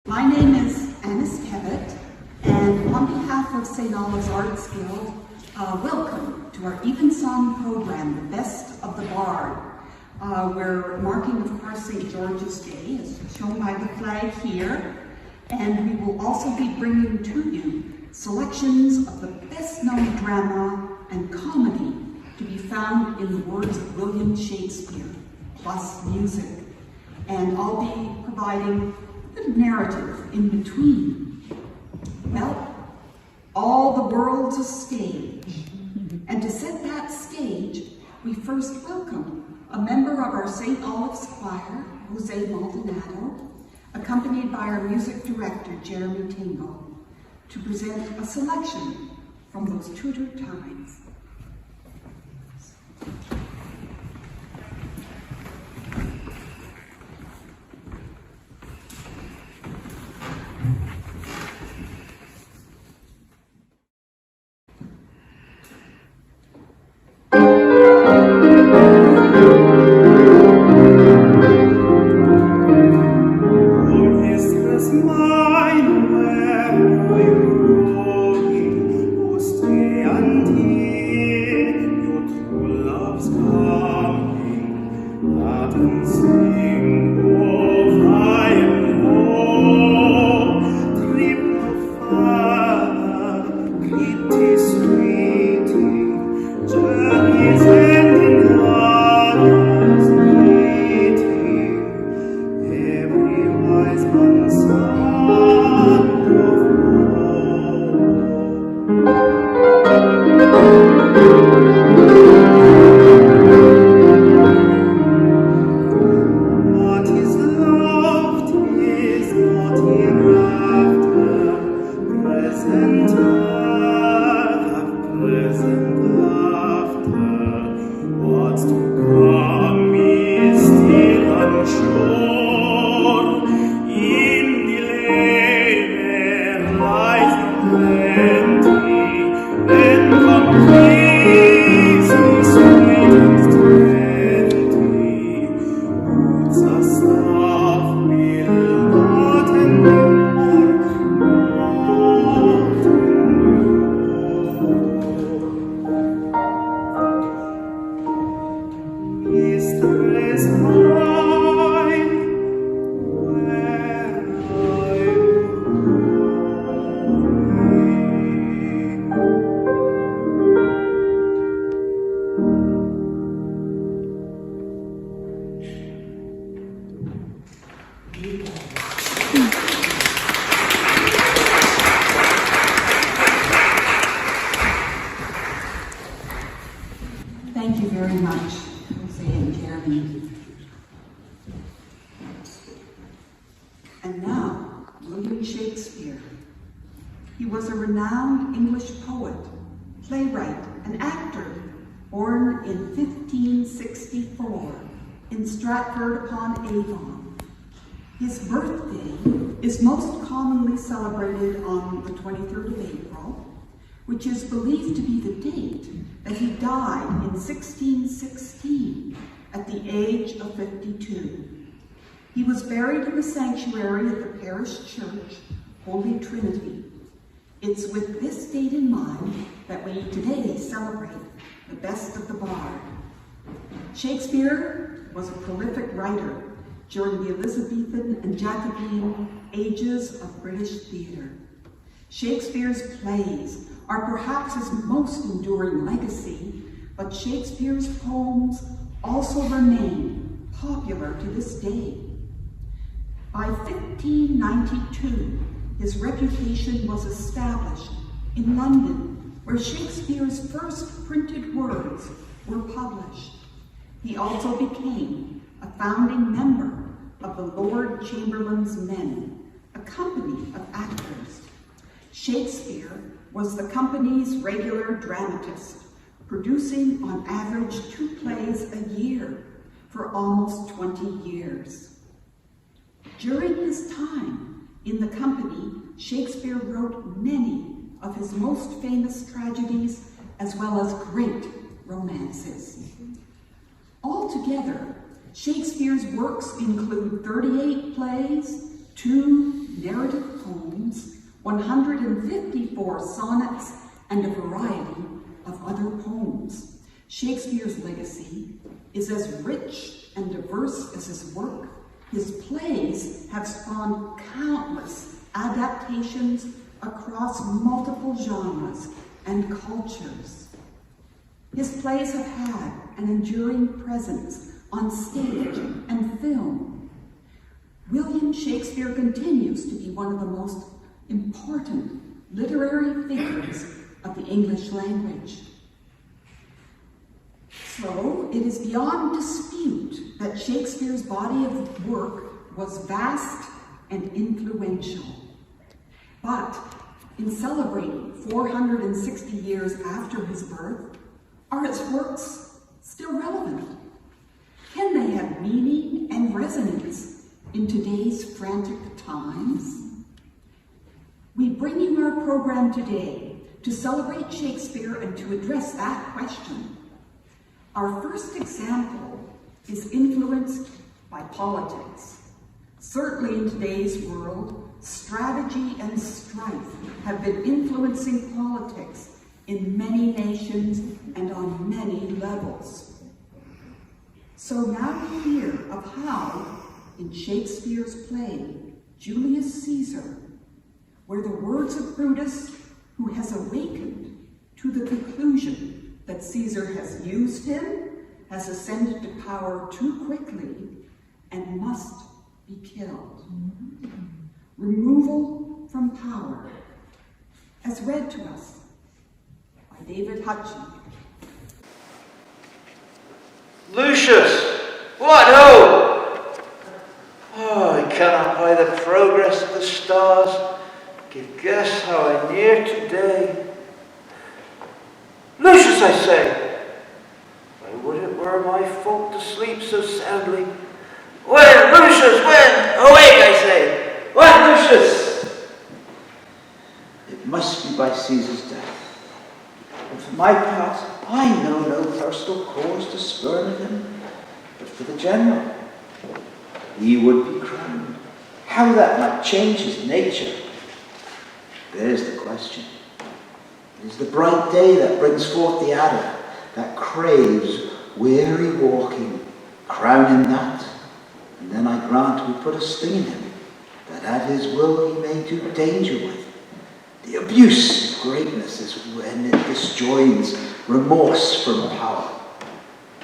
My name is Annis Kevitt, and on behalf of St. Olave's Arts Guild, welcome to our Evensong program, The Best of the Bard. We're marking, of course, St. George's Day, as shown by the flag here, and we will also be bringing to you selections of the best-known drama and comedy to be found in the words of William Shakespeare, plus music. And I'll be providing the narrative in between. Well, all the world's a stage. And to set that stage, we first welcome a member of our St. Olave's Choir, Jose Maldonado, accompanied by our music director, Jeremy Tingle, to present a selection from those Tudor times. Thank you very much, Jose and Jeremy. And now, William Shakespeare. He was a renowned English poet, playwright, and actor, born in 1564 in Stratford-upon-Avon. His birthday is most commonly celebrated on the 23rd of April, which is believed to be the date that he died in 1616 at the age of 52. He was buried in the sanctuary of the parish church, Holy Trinity. It's with this date in mind that we today celebrate the best of the bard. Shakespeare was a prolific writer during the Elizabethan and Jacobean ages of British theatre. Shakespeare's plays are perhaps his most enduring legacy, but Shakespeare's poems also remain popular to this day. By 1592, his reputation was established in London, where Shakespeare's first printed words were published. He also became a founding member of the Lord Chamberlain's Men, a company of actors. Shakespeare was the company's regular dramatist, producing on average 2 plays a year for almost 20 years. During his time in the company, Shakespeare wrote many of his most famous tragedies as well as great romances. Altogether, Shakespeare's works include 38 plays, 2 narrative poems, 154 sonnets, and a variety of other poems. Shakespeare's legacy is as rich and diverse as his work. His plays have spawned countless adaptations across multiple genres and cultures. His plays have had an enduring presence on stage and film. William Shakespeare continues to be one of the most important literary figures of the English language. So, it is beyond dispute that Shakespeare's body of work was vast and influential. But in celebrating 460 years after his birth, are his works still relevant? Can they have meaning and resonance in today's frantic times? We bring you our program today to celebrate Shakespeare and to address that question. Our first example is influenced by politics. Certainly in today's world, strategy and strife have been influencing politics in many nations and on many levels. So now we hear of how, in Shakespeare's play, Julius Caesar, where the words of Brutus, who has awakened to the conclusion that Caesar has used him, has ascended to power too quickly, and must be killed. Removal from power, as read to us by David Hutchin. Lucius, what ho! Oh, I cannot by the progress of the stars give guess how I near today. Lucius, I say, I would it were my fault to sleep so soundly. When, Lucius, when? Awake, I say! When, Lucius? It must be by Caesar's death. And for my part, I know no personal cause to spurn at him, but for the general. He would be crowned. How that might change his nature, there's the question. It is the bright day that brings forth the adder, that craves weary walking. Crown him that, and then I grant we put a sting in him, that at his will he may do danger with. The abuse of greatness is when it disjoins remorse from power.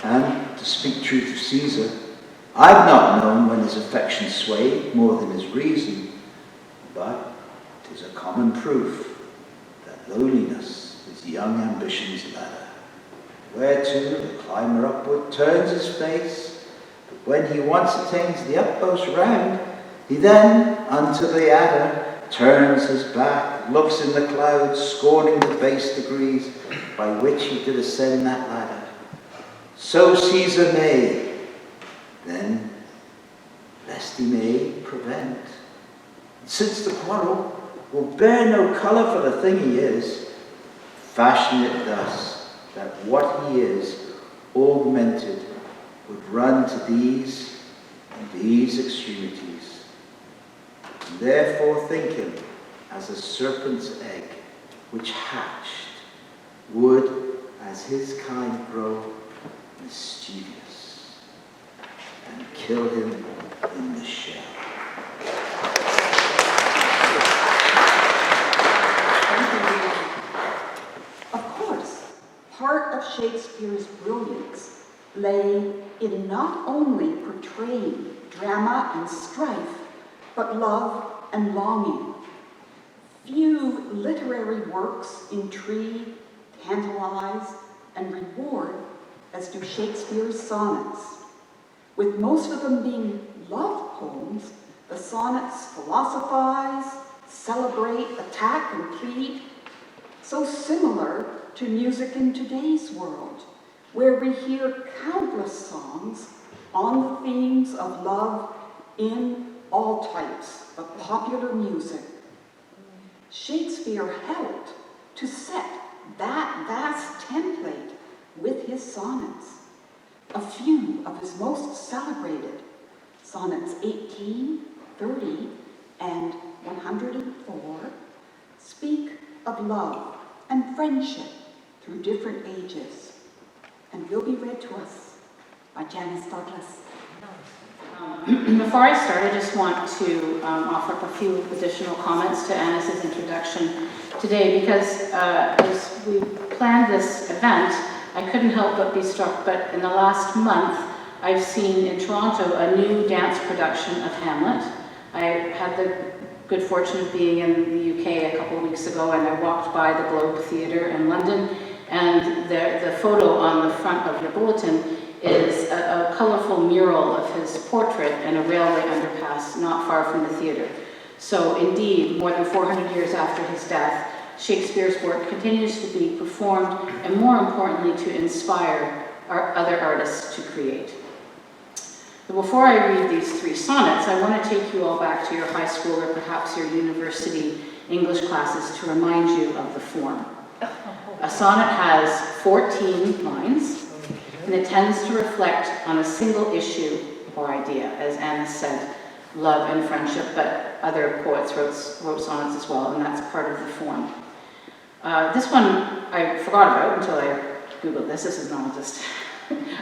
And, to speak truth of Caesar, I've not known when his affection swayed more than his reason, but 'tis a common proof that lowliness is young ambition's ladder, whereto the climber upward turns his face, but when he once attains the utmost round, he then unto the adder turns his back, looks in the clouds, scorning the base degrees by which he did ascend that ladder. So Caesar may, then, lest he may prevent. Since the quarrel will bear no colour for the thing he is, fashion it thus, that what he is, augmented, would run to these and these extremities. And therefore think him as a serpent's egg, which hatched, would, as his kind grow, mischievous, and kill him in the shell. Of course, part of Shakespeare's brilliance lay in not only portraying drama and strife, but love and longing. Few literary works intrigue, tantalize, and reward as do Shakespeare's sonnets. With most of them being love poems, the sonnets philosophize, celebrate, attack, and plead, so similar to music in today's world, where we hear countless songs on the themes of love in all types of popular music. Shakespeare helped to set that vast template with his sonnets. A few of his most celebrated, sonnets 18, 30, and love and friendship through different ages, and will be read to us by Janice Douglas. Before I start, I just want to offer up a few additional comments to Anna's introduction today, because as we planned this event, I couldn't help but be struck, but in the last month, I've seen in Toronto a new dance production of Hamlet. I had the good fortune of being in the UK a couple of weeks ago, and I walked by the Globe Theatre in London, and the photo on the front of your bulletin is a colorful mural of his portrait in a railway underpass not far from the theatre. So indeed, more than 400 years after his death, Shakespeare's work continues to be performed, and more importantly, to inspire our other artists to create. But before I read these 3 sonnets, I want to take you all back to your high school or perhaps your university English classes to remind you of the form. A sonnet has 14 lines, and it tends to reflect on a single issue or idea, as Anna said, love and friendship, but other poets wrote sonnets as well, and that's part of the form. This one I forgot about until I Googled this. This is not just,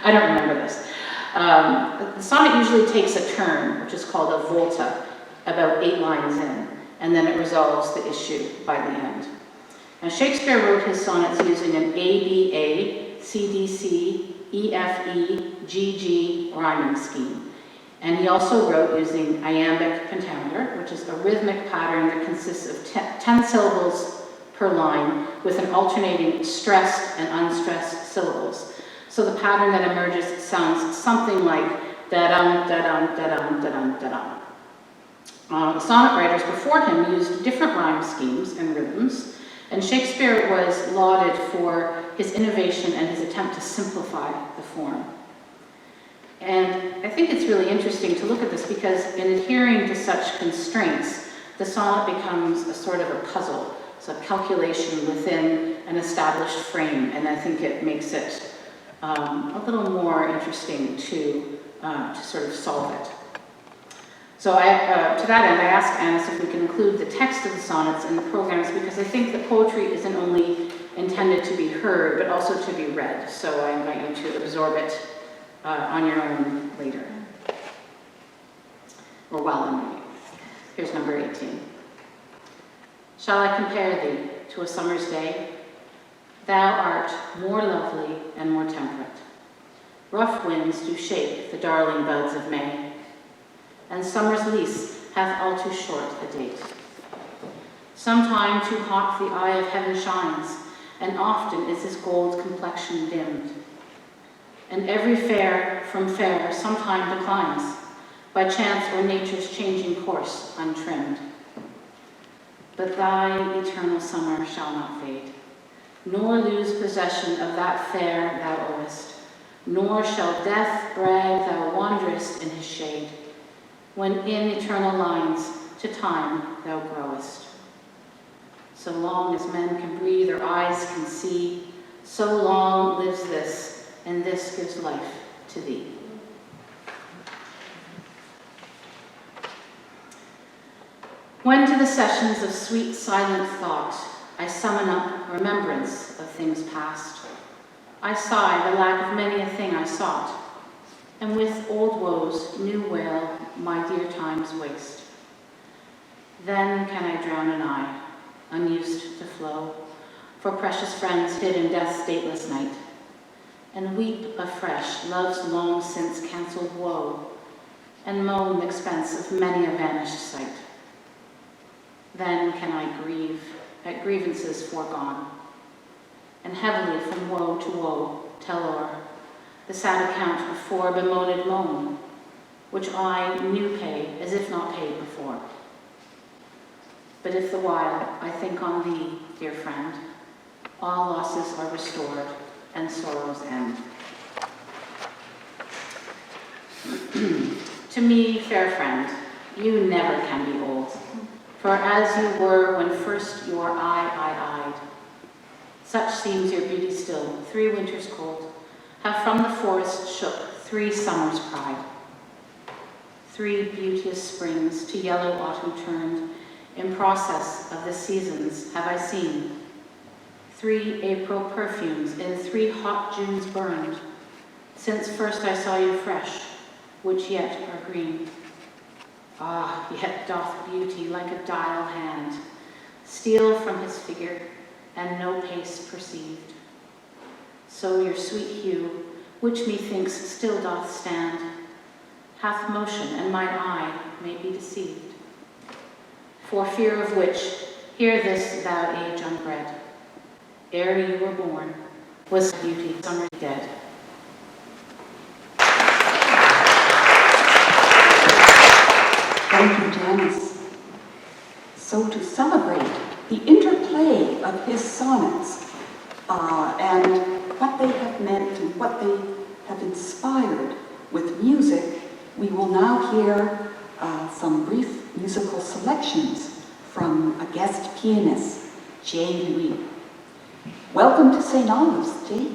I don't remember this. The sonnet usually takes a turn, which is called a volta, about 8 lines in, and then it resolves the issue by the end. Now, Shakespeare wrote his sonnets using an ABA, CDC, EFE, GG rhyming scheme. And he also wrote using iambic pentameter, which is a rhythmic pattern that consists of 10 syllables per line with an alternating stressed and unstressed syllables. So the pattern that emerges sounds something like da-dum, da-dum, da-dum, da-dum, da-dum. The sonnet writers before him used different rhyme schemes and rhythms, and Shakespeare was lauded for his innovation and his attempt to simplify the form. And I think it's really interesting to look at this, because in adhering to such constraints, the sonnet becomes a sort of a puzzle. It's a calculation within an established frame, and I think it makes it a little more interesting to sort of solve it. So to that end, I asked Annis if we can include the text of the sonnets in the programs, because I think that poetry isn't only intended to be heard, but also to be read. So I invite you to absorb it on your own later, or while I'm reading. Here's number 18. Shall I compare thee to a summer's day? Thou art more lovely and more temperate. Rough winds do shake the darling buds of May, and summer's lease hath all too short a date. Sometime too hot the eye of heaven shines, and often is his gold complexion dimmed. And every fair from fair sometime declines, by chance or nature's changing course untrimmed. But thy eternal summer shall not fade, nor lose possession of that fair thou owest, nor shall death brag thou wanderest in his shade, when in eternal lines to time thou growest. So long as men can breathe or eyes can see, so long lives this, and this gives life to thee. When to the sessions of sweet silent thought I summon up remembrance of things past, I sigh the lack of many a thing I sought, and with old woes new wail my dear time's waste. Then can I drown an eye, unused to flow, for precious friends hid in death's stateless night, and weep afresh love's long since cancelled woe, and moan the expense of many a vanished sight. Then can I grieve at grievances foregone, and heavily from woe to woe tell o'er the sad account of fore bemoaned moan, which I new pay as if not paid before. But if the while I think on thee, dear friend, all losses are restored and sorrows end. To me, fair friend, you never can be old, for as you were when first your eye I eyed, such seems your beauty still, 3 winters cold, have from the forest shook 3 summers' pride. 3 beauteous springs to yellow autumn turned, in process of the seasons have I seen, 3 April perfumes in 3 hot Junes burned, since first I saw you fresh, which yet are green. Ah, yet doth beauty like a dial hand steal from his figure, and no pace perceived. So your sweet hue, which methinks still doth stand, hath motion, and mine eye may be deceived. For fear of which, hear this, thou age unbred. Ere you were born, was beauty summer dead. Thank you, Janice. So to celebrate the interplay of his sonnets and what they have meant and what they have inspired with music, we will now hear some brief musical selections from a guest pianist, Jay Louis. Welcome to St. Olive's, Jay.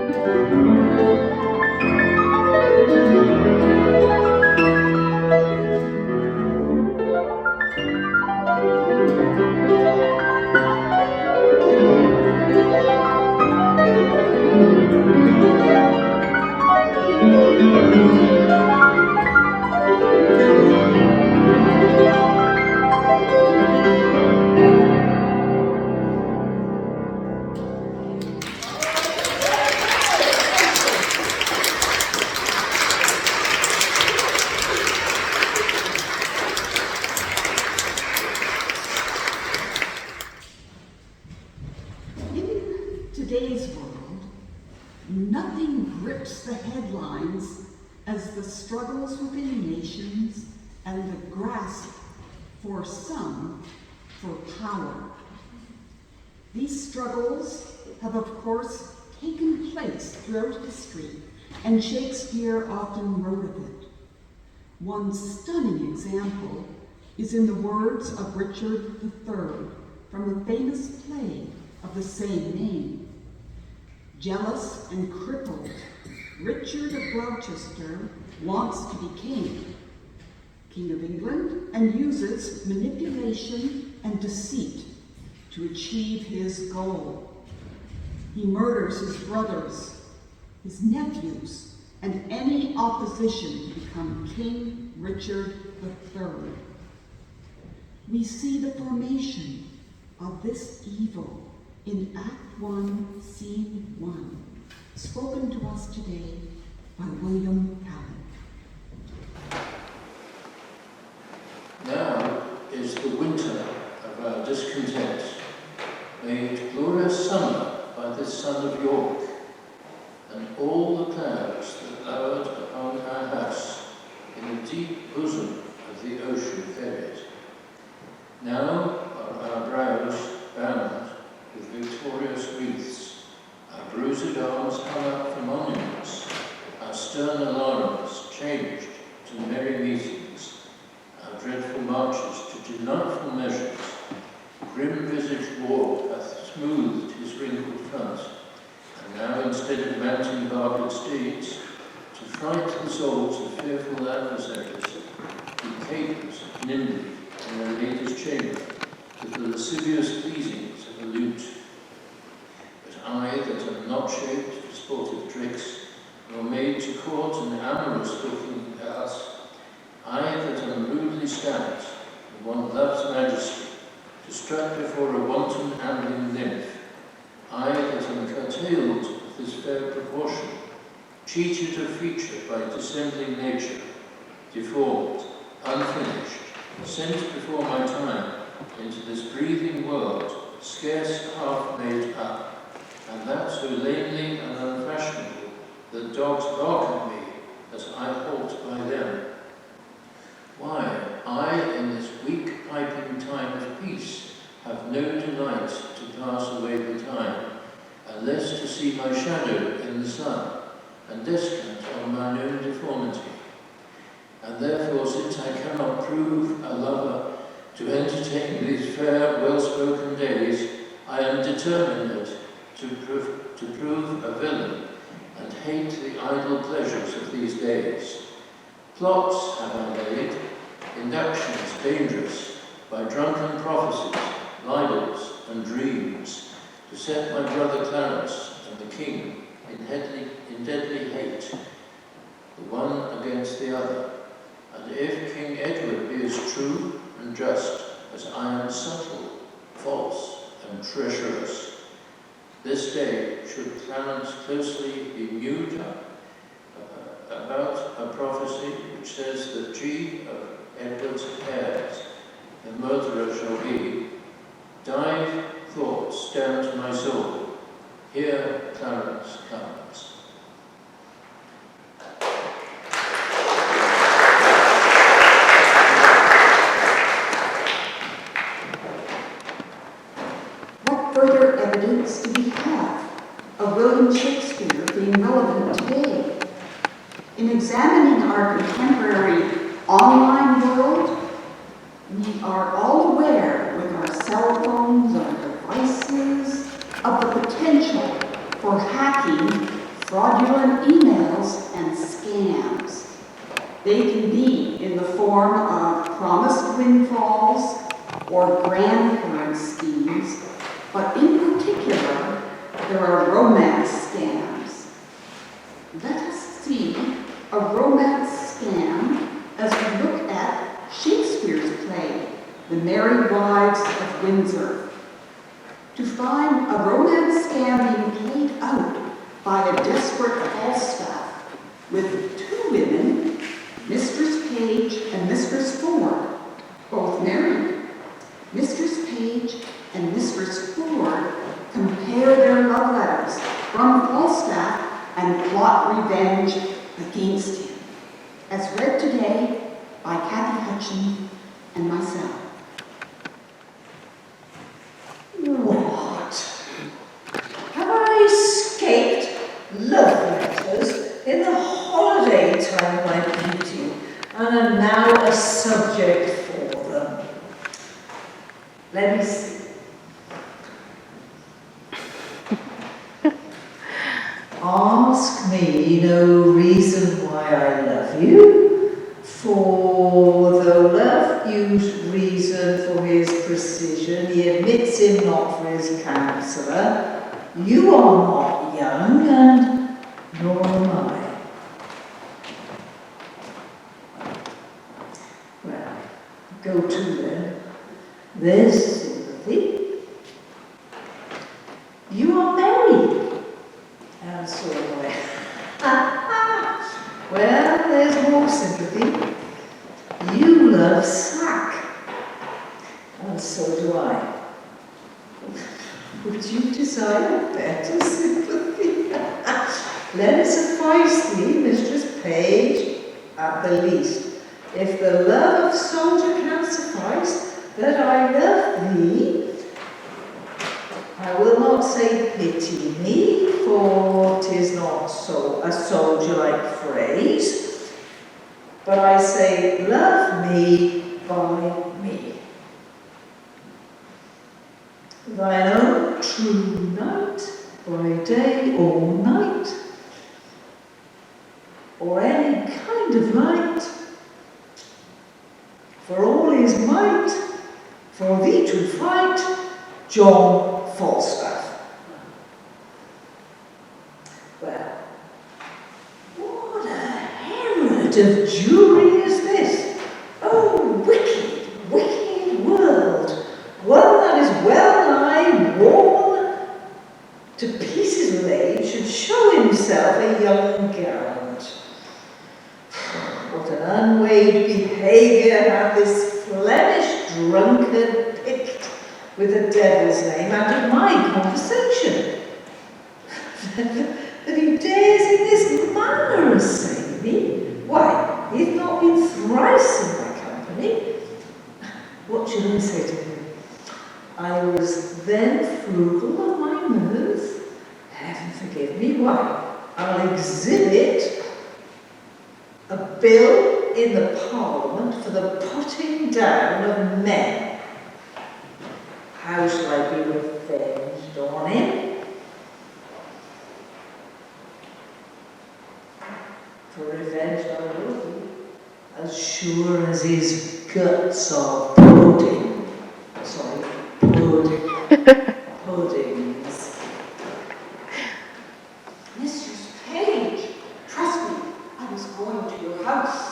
In today's world, nothing grips the headlines as the struggles within nations and the grasp for some for power. These struggles have, of course, taken place throughout history, and Shakespeare often wrote of it. One stunning example is in the words of Richard III from the famous play of the same name. Jealous and crippled, Richard of Gloucester wants to be king of England, and uses manipulation and deceit to achieve his goal. He murders his brothers, his nephews, and any opposition to become King Richard III. We see the formation of this evil in Act 1, Scene 1, spoken to us today by William Allen. Now is the winter of our discontent, made glorious summer by this son of York, and all the clouds that lowered upon our house in the deep bosom of the ocean ferried. Now are our brows bound with victorious wreaths, our bruised arms hung up for monuments, our stern alarms changed to merry meetings, our dreadful marches to delightful measures. Grim-visaged war hath smoothed his wrinkled front, and now instead of mounting barbed steeds, to fright the souls of fearful adversaries, he capers nimbly in a lady's chamber with the lascivious pleasings of a lute. But I that am not shaped for sportive tricks, nor made to court an amorous-looking pass, I that am rudely stamped in one love's majesty, to strut before a wanton ambling nymph, I that am curtailed of this fair proportion, cheated of feature by dissembling nature, deformed, unfinished, sent before my time into this breathing world, scarce half made up, and that so lamely and unfashionable that dogs bark at me as I halt by them. Why, I in this weak piping time of peace have no delight to pass away the time, unless to see my shadow in the sun, and descant on mine own deformity. And therefore, since I cannot prove a lover to entertain these fair, well-spoken days, I am determined to prove a villain, and hate the idle pleasures of these days. Plots have I laid, inductions dangerous, by drunken prophecies, libels, and dreams, to set my brother Clarence and the king in deadly hate, the one against the other. And if King Edward be as true and just as I am subtle, false, and treacherous, this day should Clarence closely be mewed up about a prophecy which says that G of Edward's heirs, the murderer shall be. Dive thoughts down to my soul. Here Clarence comes. What further evidence do we have of William Shakespeare being relevant today? In examining our contemporary online world, we are all aware with our cell phones, our devices, of the potential for hacking fraudulent emails, and scams. They can be in the form of promised windfalls or grandparent schemes, but in particular, there are romance scams. Let us see a romance scam as we look at Shakespeare's play, The Merry Wives of Windsor. To find a romance scam being played out by a desperate Falstaff with two women, Mistress Page and Mistress Ford, both married. Mistress Page and Mistress Ford compare their love letters from Falstaff and plot revenge against him, as read today by Kathy Hutchin and myself. What? Have I escaped love letters in the holiday time, my beauty, and am now a subject for them? Let me see. Ask me no reason why I love you, for though love used reason for his precision, he admits him not for his counsellor. You are not young, and nor am I. Well, go to then. There's sympathy. You are married. And so am I. Well, there's more sympathy. You love sack. And so do I. Would you desire better sympathy? Let it suffice thee, Mistress Page, at the least. If the love of soldier can suffice, that I love thee, I will not say pity me, for 'tis not so a soldier-like phrase, but I say love me by me. Thine own true knight, by day or night, or any kind of light, for all his might, for thee to fight, John Falstaff. Well, what a herod of Jewry is this? Oh, wicked, wicked world, one that is well nigh worn to pieces with age, should show himself a young gallant. What an unweighed behaviour hath this Flemish drunkard picked with the devil's name out of my conversation, that he dares in this manner assail me. Why, he hath not been thrice in my company. What should I say to him? I was then frugal of my mirth. Heaven forgive me. Why, I'll exhibit a bill in the Parliament for the putting down of men. How shall I be revenged on him? For revenge I will be, as sure as his guts are pudding. Sorry, puddings. Mistress Page, trust me, I was going to your house.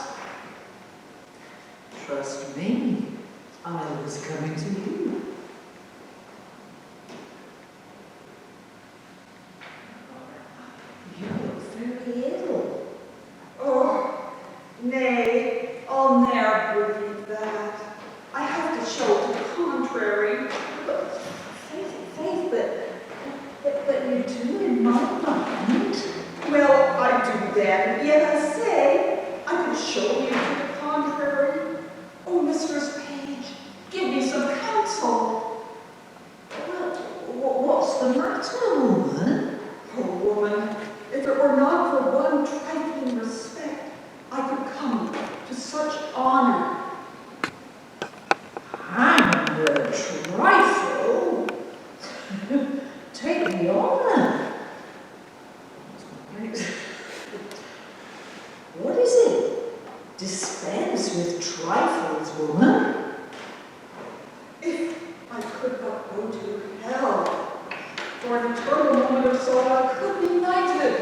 Trust me, I was coming to you. You look very ill. Oh, nay, I'll never believe that. I have to show to the contrary. But, faith, but you do in my mind. Well, I do then, yet I say, I could show you to the contrary. Oh, Mistress Page, give me some counsel. Well, what's the matter, woman? Oh, woman, if it were not for one trifling respect, I could come to such honor. And a trifle? Take the honor. dispense with trifles, woman. If I could but go to hell, for an eternal moment or so I could be knighted.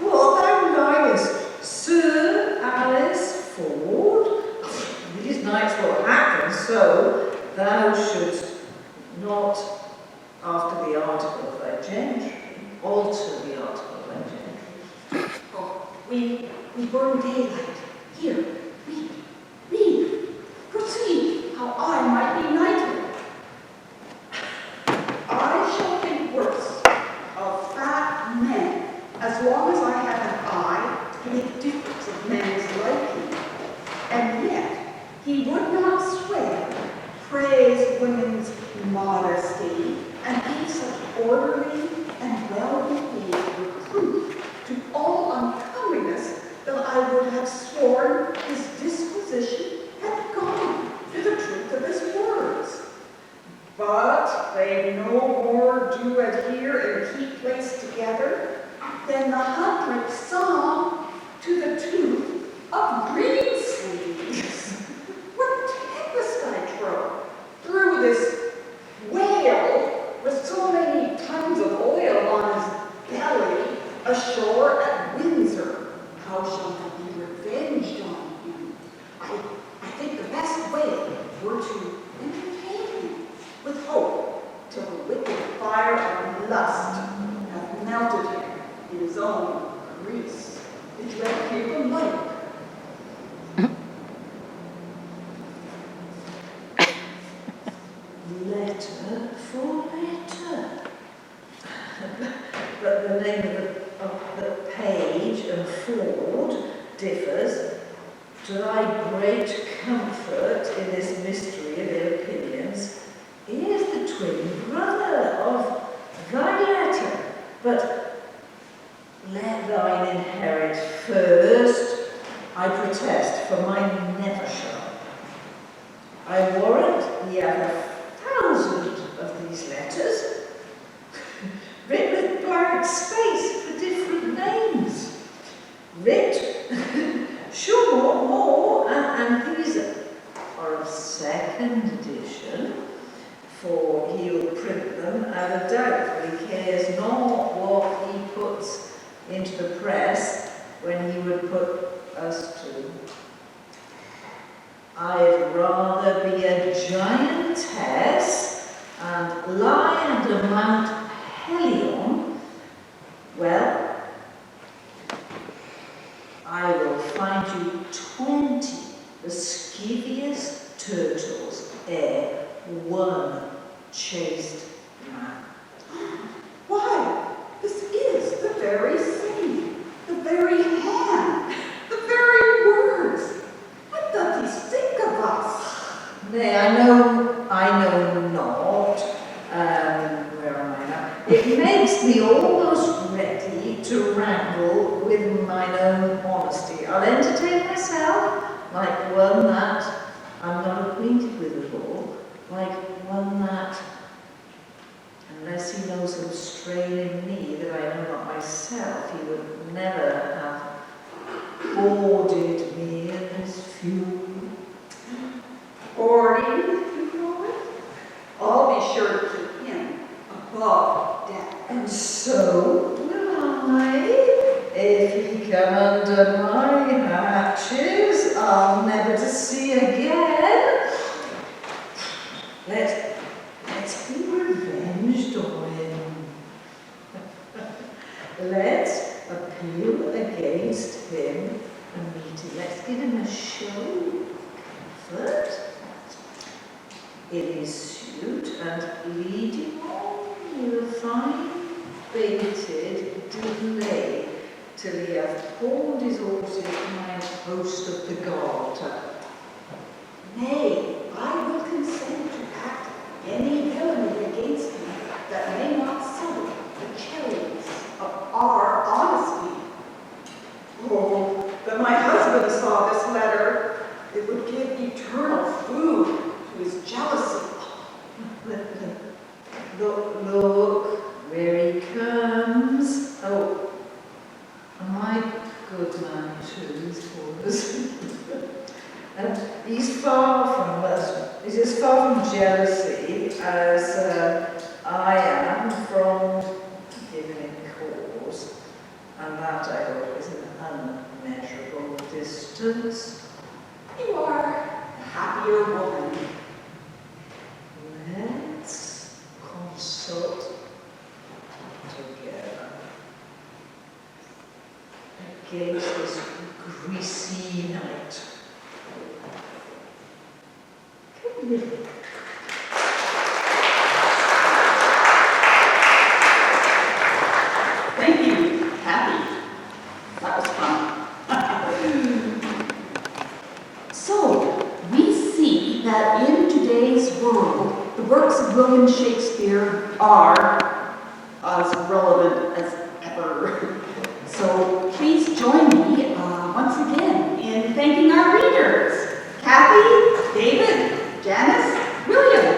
What thou liest, Sir Alice Ford? These nights will happen, so thou shouldst not, after the article of thy gentry, alter the article of thy gentry. Oh, we burn daylight. Here, read. Proceed, how I might be knighted. I shall think worse of fat men, as long as I have an eye to the difference of men's liking. And yet, he would not swear, praise women's modesty, and be such orderly and well-behaved reproof to all uncomeliness that I would have sworn his disposition had gone to the truth of his words. But they no more do adhere and keep place together than the 100th Psalm to the tooth of green sleeves. What tempest I drove through this whale with so many tons of oil on his belly ashore at Windsor. How shall I be revenged on him? I think the best way were to entertain him with hope till the wicked fire of lust hath melted him in his own grease. Did you ever hear the like? Letter for letter. But the name of the page and Ford differs. To thy great comfort in this mystery of ill opinions, he is the twin brother of thy letter. But let thine inherit first, I protest, for mine never shall. I warrant ye have 1,000 of these letters, writ with blank space for different names. Writ, sure more, and these are of second edition, for he'll print them out of doubt, for he cares not what he puts into the press when he would put us to. I'd rather be a giantess and lie under Mount Helion. Well, I will find you 20 lascivious turtles ere one chaste man. Why, this is the very same, the very hand, the very words. What doth he think of us? Nay, I know not. Where am I now? It makes me almost ready to wrangle with mine own honesty. I'll entertain myself like one that I'm not acquainted with at all, like one that, unless he knows some strain in me that I know not myself, he would never have boarded me in this fume. Boarding, you call it? I'll be sure to keep him above deck. And so will I. If he come under my hatches, I'll never to see again. Let's be revenged on him. Let's appeal against him and meet him. Let's give him a show of comfort in his suit and lead him on with a fine baited delay till he hath pawned his horses mine host of the Garter. Nay, I will consent to act any villainy against him that may not sully the cherries of our honesty. Oh, that my husband saw this letter, it would give eternal food to his jealousy. Look, where he comes. Oh, am I good man too, for is far from jealousy, as I am from giving in cause, and that I hope is an unmeasurable distance. You are a happier woman. Let's consult together against this greasy night. Come here. Thank you, Kathy. That was fun. So, we see that in today's world, the works of William Shakespeare are as relevant as ever. So, please join me once again in thanking our readers, Kathy, David, Janice, William.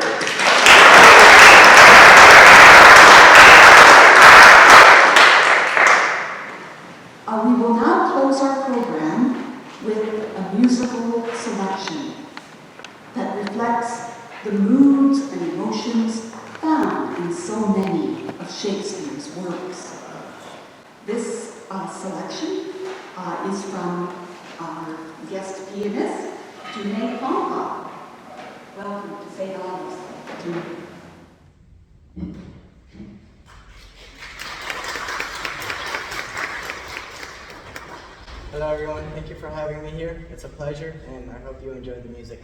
We will now close our program with a musical selection that reflects the moods and emotions found in so many of Shakespeare's works. This selection is from our guest pianist, June Pompa. Welcome to St. Albans, June. Hello everyone, thank you for having me here. It's a pleasure and I hope you enjoy the music.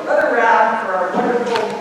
another round for our wonderful